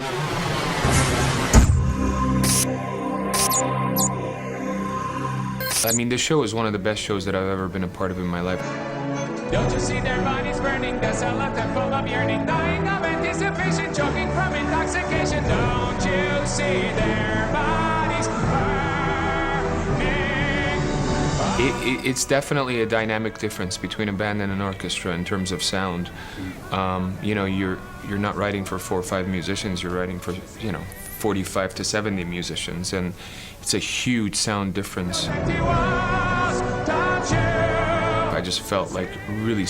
I mean, this show is one of the best shows that I've ever been a part of in my life. Don't you see their bodies burning? The cell left them full of yearning, dying of anticipation, choking from intoxication. Don't you see their bodies burning? It's definitely a dynamic difference between a band and an orchestra in terms of sound. You know, you're not writing for 4 or 5 musicians. You're writing for 45 to 70 musicians, and it's a huge sound difference. I just felt like really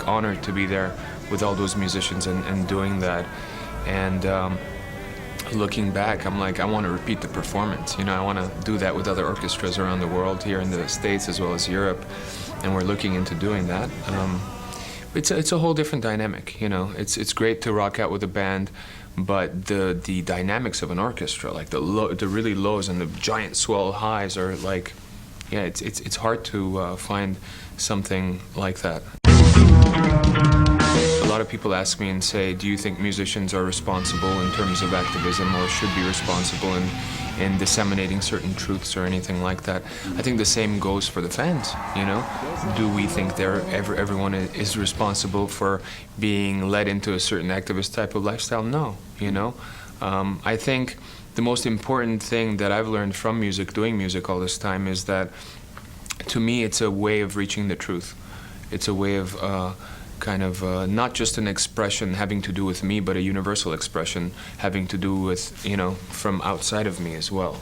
honored to be there with all those musicians and doing that. And looking back, I'm like, I want to repeat the performance. I want to do that with other orchestras around the world, here in the States as well as Europe, and we're looking into doing that. It's a whole different dynamic. It's great to rock out with a band, but the dynamics of an orchestra, like the really lows and the giant swell highs, are like, yeah, it's hard to find something like that. A lot of people ask me and say, do you think musicians are responsible in terms of activism, or should be responsible in disseminating certain truths or anything like that? I think the same goes for the fans. Do we think everyone is responsible for being led into a certain activist type of lifestyle? No. I think the most important thing that I've learned from music, doing music all this time, is that, to me, it's a way of reaching the truth. It's a way of not just an expression having to do with me, but a universal expression having to do with, from outside of me as well,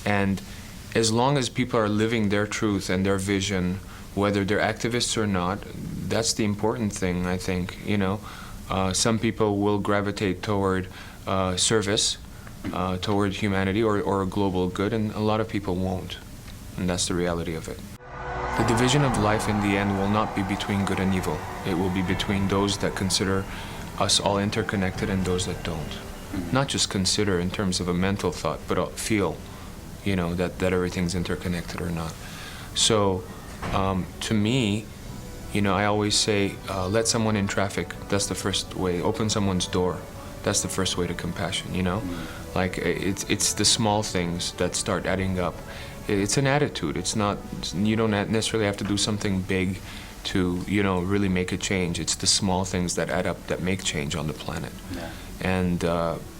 And as long as people are living their truth and their vision, whether they're activists or not, that's the important thing, I think, Some people will gravitate toward service, toward humanity or global good, and a lot of people won't. And that's the reality of it. The division of life in the end will not be between good and evil. It will be between those that consider us all interconnected and those that don't. Not just consider in terms of a mental thought, but feel, that everything's interconnected or not. So, to me, I always say, let someone in traffic. That's the first way. Open someone's door. That's the first way to compassion, Like, it's the small things that start adding up. It's an attitude. It's not, you don't necessarily have to do something big to, really make a change. It's the small things that add up that make change on the planet. Yeah. And,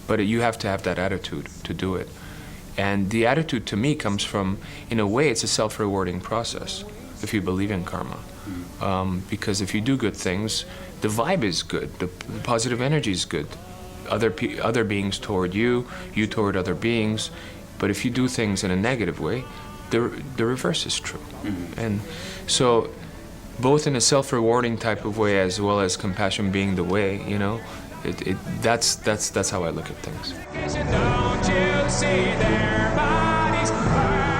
but you have to have that attitude to do it. And the attitude, to me, comes from, in a way, it's a self-rewarding process, if you believe in karma. Because if you do good things, the vibe is good, the positive energy is good. Other beings toward you toward other beings. But if you do things in a negative way, the reverse is true. And so, both in a self-rewarding type of way as well as compassion being the way, that's how I look at things. Don't you see their bodies burn?